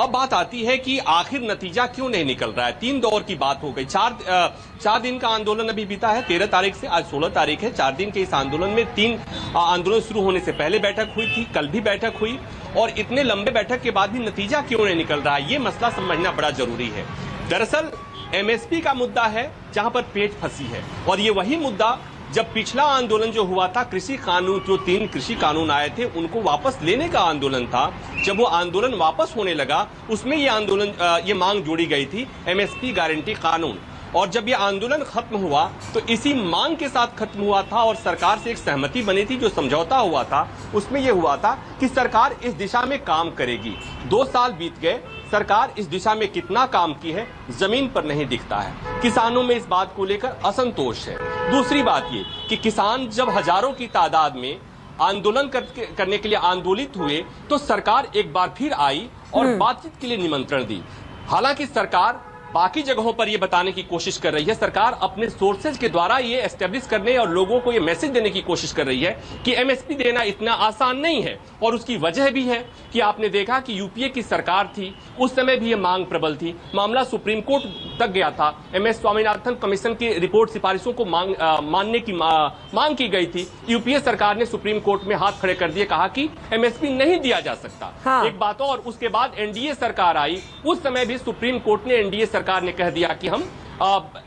अब बात आती है कि आखिर नतीजा क्यों नहीं निकल रहा है। 3 दौर की बात हो गई। चार दिन का आंदोलन अभी बीता है। 13 तारीख से आज 16 तारीख है। 4 दिन के इस आंदोलन में 3 आंदोलन शुरू होने से पहले बैठक हुई थी, कल भी बैठक हुई, और इतने लंबे बैठक के बाद भी नतीजा क्यों नहीं निकल रहा है, ये मसला समझना बड़ा जरूरी है। दरअसल एमएसपी का मुद्दा है जहां पर पेट फंसी है, और ये वही मुद्दा जब पिछला आंदोलन जो हुआ था, कृषि कानून, जो 3 कृषि कानून आए थे उनको वापस लेने का आंदोलन था, जब वो आंदोलन वापस होने लगा उसमें ये मांग जोड़ी गई थी एमएसपी गारंटी कानून। और जब ये आंदोलन खत्म हुआ तो इसी मांग के साथ खत्म हुआ था, और सरकार से एक सहमति बनी थी, जो समझौता हुआ था उसमें यह हुआ था कि सरकार इस दिशा में काम करेगी। 2 साल बीत गए, सरकार इस दिशा में कितना काम की है जमीन पर नहीं दिखता है। किसानों में इस बात को लेकर असंतोष है। दूसरी बात ये कि किसान जब हजारों की तादाद में आंदोलन करने के लिए आंदोलित हुए तो सरकार एक बार फिर आई और बातचीत के लिए निमंत्रण दी। हालांकि सरकार बाकी जगहों पर यह बताने की कोशिश कर रही है, सरकार अपने सोर्सेज के द्वारा ये एस्टेब्लिश करने और लोगों को ये मैसेज देने की कोशिश कर रही है कि एमएसपी देना इतना आसान नहीं है। और उसकी वजह भी है कि आपने देखा कि यूपीए की सरकार थी, उस समय भी ये मांग प्रबल थी, मामला सुप्रीम कोर्ट तक गया था। एमएस स्वामीनाथन कमीशन की रिपोर्ट सिफारिशों को मानने की मांग की गई थी। यूपीए सरकार ने सुप्रीम कोर्ट में हाथ खड़े कर दिए, कहा कि एमएसपी नहीं दिया जा सकता। हाँ। एक बात और, उसके बाद एनडीए सरकार आई, उस समय भी सुप्रीम कोर्ट ने, एनडीए सरकार ने कह दिया कि हम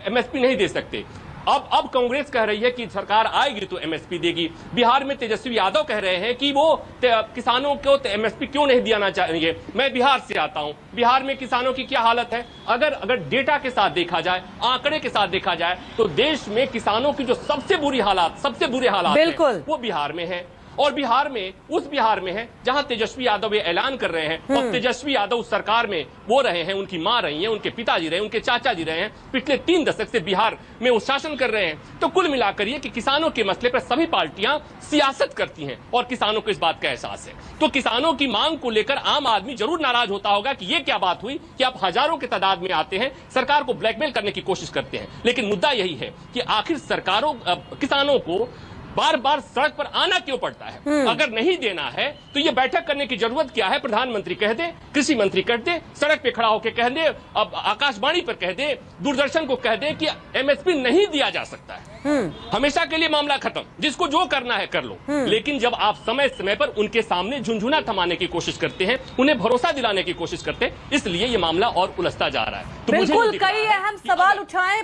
एमएसपी नहीं दे सकते। अब कांग्रेस कह रही है कि सरकार आएगी तो एमएसपी देगी। बिहार में तेजस्वी यादव कह रहे हैं कि वो किसानों को एमएसपी क्यों नहीं दियाना चाहिए। मैं बिहार से आता हूं, बिहार में किसानों की क्या हालत है, अगर डेटा के साथ देखा जाए, आंकड़े के साथ देखा जाए, तो देश में किसानों की जो सबसे बुरे हालात हैं, वो बिहार में है। और बिहार में, उस बिहार में है जहां तेजस्वी यादव ये ऐलान कर रहे हैं, और तेजस्वी यादव उस सरकार में वो रहे हैं, उनकी मां रही हैं, उनके पिताजी रहे, उनके चाचा जी रहे हैं, पिछले 3 दशक से बिहार में वो शासन कर रहे हैं। तो कुल मिलाकर ये कि किसानों के मसले पर सभी पार्टियां सियासत करती हैं और किसानों को इस बात का एहसास है। तो किसानों की मांग को लेकर आम आदमी जरूर नाराज होता होगा कि ये क्या बात हुई कि आप हजारों की तादाद में आते हैं, सरकार को ब्लैकमेल करने की कोशिश करते हैं। लेकिन मुद्दा यही है कि आखिर किसानों को बार बार सड़क पर आना क्यों पड़ता है। अगर नहीं देना है तो ये बैठक करने की जरूरत क्या है। प्रधानमंत्री कह दे, कृषि मंत्री कह दे, सड़क पे खड़ा होकर कह दे, अब आकाशवाणी पर कह दे, दूरदर्शन को कह दे कि एमएसपी नहीं दिया जा सकता है। हमेशा के लिए मामला खत्म, जिसको जो करना है कर लो। लेकिन जब आप समय समय पर उनके सामने झुनझुना थमाने की कोशिश करते हैं, उन्हें भरोसा दिलाने की कोशिश करते हैं, इसलिए ये मामला और उलझता जा रहा है। तो बिल्कुल कई अहम सवाल उठाए।